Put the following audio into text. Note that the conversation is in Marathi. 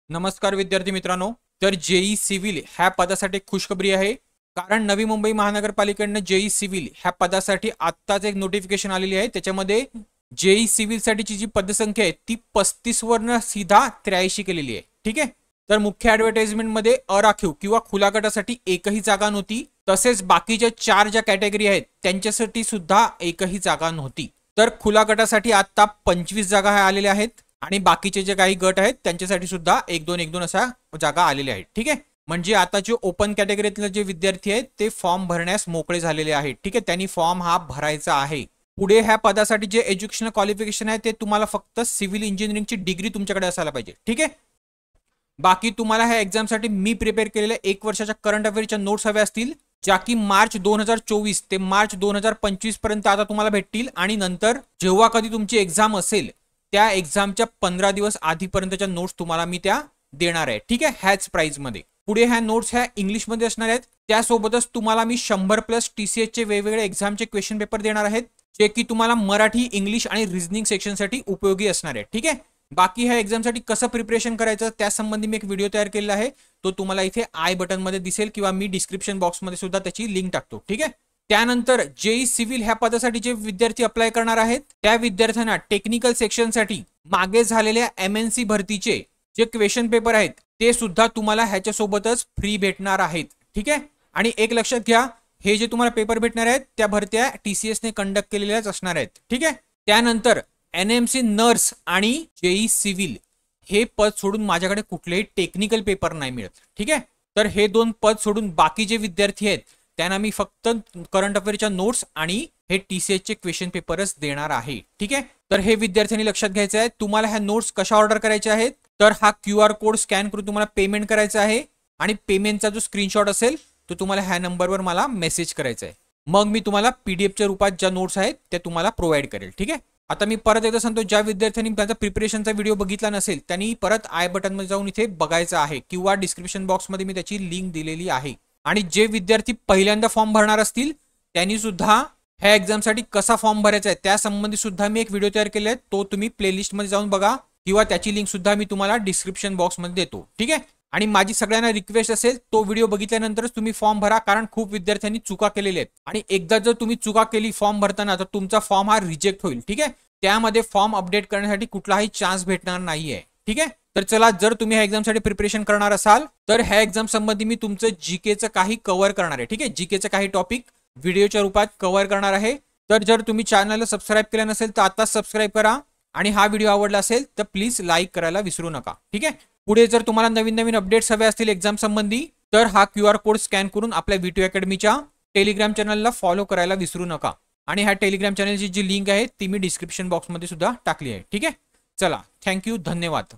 नमस्कार विद्यार्थी मित्रांनो, तर जेई सिव्हिल ह्या पदासाठी खुशखबरी आहे. कारण नवी मुंबई महानगरपालिकेकडनं जेई सिव्हिल ह्या पदासाठी आत्ताच एक नोटिफिकेशन आलेली आहे. त्याच्यामध्ये जेई सिव्हिल साठीची जी पदसंख्या आहे ती 35 वरनं सीधा 83 केलेली आहे. ठीक आहे. तर मुख्य ऍडव्हर्टाइजमेंट मध्ये अराखीव किंवा खुला गटासाठी एकही जागा नव्हती. तसेच बाकीच्या 4 ज्या कॅटेगरी आहेत त्यांच्यासाठी सुद्धा एकही जागा नव्हती. तर खुला गटासाठी आता 25 जागा आलेल्या आहेत आणि बाकीचे जे काही गट आहेत त्यांच्यासाठी सुद्धा एक दोन अशा जागा आलेल्या आहेत. ठीक आहे. म्हणजे आता जे ओपन कॅटेगरीतले जे विद्यार्थी आहेत ते फॉर्म भरण्यास मोकळे झालेले आहेत. ठीक आहे. त्यांनी फॉर्म हा भरायचा आहे. पुढे ह्या पदासाठी जे एज्युकेशनल क्वालिफिकेशन आहे ते तुम्हाला फक्त सिव्हिल इंजिनिअरिंगची डिग्री तुमच्याकडे असायला पाहिजे. ठीक आहे. बाकी तुम्हाला ह्या एक्झामसाठी मी प्रिपेअर केलेल्या 1 वर्षाच्या करंट अफेअरच्या नोट्स हव्या असतील, ज्या की मार्च 2024 ते मार्च 2025 पर्यंत आता तुम्हाला भेटतील. आणि नंतर जेव्हा कधी तुमची एक्झाम असेल त्या एक्झामच्या 15 दिवस आधीपर्यंतच्या नोट्स तुम्हाला मी त्या देणार आहे. ठीक आहे. ह्याच प्राइस मध्ये. पुढे ह्या नोट्स ह्या इंग्लिशमध्ये असणार आहेत. त्यासोबतच तुम्हाला मी 100+ TCS चे वेगवेगळे एक्झामचे क्वेश्चन पेपर देणार आहेत, जे की तुम्हाला मराठी, इंग्लिश आणि रिझनिंग सेक्शनसाठी उपयोगी असणार आहे. ठीक आहे. बाकी ह्या एक्झामसाठी कसं प्रिपरेशन करायचं त्यासंबंधी मी एक व्हिडिओ तयार केलेला आहे. तो तुम्हाला इथे आय बटन मध्ये दिसेल किंवा मी डिस्क्रिप्शन बॉक्समध्ये सुद्धा त्याची लिंक टाकतो. ठीक आहे. त्यानंतर जेई सिव्हिल ह्या पदासाठी जे विद्यार्थी अप्लाय करणार आहेत त्या विद्यार्थ्यांना टेक्निकल सेक्शनसाठी मागे झालेल्या MNC भरतीचे जे क्वेश्चन पेपर आहेत ते सुद्धा तुम्हाला ह्याच्यासोबतच फ्री भेटणार आहेत. ठीक आहे. आणि एक लक्षात घ्या, हे जे तुम्हाला पेपर भेटणार आहेत त्या भरत्या TCS ने कंडक्ट केलेल्याच असणार आहेत. ठीक आहे. त्यानंतर NMC नर्स आणि जेई सिव्हिल हे पद सोडून माझ्याकडे कुठलेही टेक्निकल पेपर नाही मिळत. ठीक आहे. तर हे 2 पद सोडून बाकी जे विद्यार्थी आहेत त्यांना मी फक्त करंट अफेअरच्या नोट्स आणि हे TCS चे क्वेश्चन पेपरच देणार आहे. ठीक आहे. तर हे विद्यार्थ्यांनी लक्षात घ्यायचं आहे. तुम्हाला ह्या नोट्स कशा ऑर्डर करायच्या आहेत, तर हा QR कोड स्कॅन करून तुम्हाला पेमेंट करायचा आहे आणि पेमेंटचा जो स्क्रीनशॉट असेल तो तुम्हाला ह्या नंबरवर मला मेसेज करायचा आहे. मग मी तुम्हाला PDF रूपात ज्या नोट्स आहेत त्या तुम्हाला प्रोव्हाइड करेल. ठीक आहे. आता मी परत एकदा सांगतो, ज्या विद्यार्थ्यांनी त्याचा प्रिपरेशनचा व्हिडिओ बघितला नसेल त्यांनी परत आय बटन मध्ये जाऊन इथे बघायचा आहे किंवा डिस्क्रिप्शन बॉक्समध्ये मी त्याची लिंक दिलेली आहे. आणि जे विद्यार्थी पहिल्यांदा फॉर्म भरणार असतील त्यांनी सुद्धा ह्या एक्झामसाठी कसा फॉर्म भरायचा आहे त्यासंबंधी सुद्धा मी एक व्हिडिओ तयार केला आहे. तो तुम्ही प्लेलिस्टमध्ये जाऊन बघा किंवा त्याची लिंक सुद्धा मी तुम्हाला डिस्क्रिप्शन बॉक्समध्ये देतो. ठीक आहे. आणि माझी सगळ्यांना रिक्वेस्ट असेल तो व्हिडिओ बघितल्यानंतरच तुम्ही फॉर्म भरा, कारण खूप विद्यार्थ्यांनी चुका केलेल्या आहेत आणि एकदा जर तुम्ही चुका केली फॉर्म भरताना तर तुमचा फॉर्म हा रिजेक्ट होईल. ठीक आहे. त्यामध्ये फॉर्म अपडेट करण्यासाठी कुठलाही चान्स भेटणार नाहीये. ठीक आहे. तर चला, जर तुम्ही ह्या एक्झामसाठी प्रिपरेशन करणार असाल तर ह्या एक्झाम संबंधी मी तुमचं जीकेचं काही कव्हर करणार आहे. ठीक आहे. जीकेचं काही टॉपिक व्हिडिओच्या रूपात कव्हर करणार आहे. तर जर तुम्ही चॅनलला सबस्क्राईब केलं नसेल तर आताच सबस्क्राईब करा आणि हा व्हिडिओ आवडला असेल तर प्लीज लाईक करायला विसरू नका. ठीक आहे. पुढे जर तुम्हाला नवीन अपडेट्स हवे असतील एक्झाम संबंधी तर हा QR कोड स्कॅन करून आपल्या V2 अकॅडमीच्या टेलिग्राम चॅनलला फॉलो करायला विसरू नका. आणि ह्या टेलिग्राम चॅनलची जी लिंक आहे ती मी डिस्क्रिप्शन बॉक्समध्ये सुद्धा टाकली आहे. ठीक आहे. चला, थँक्यू, धन्यवाद.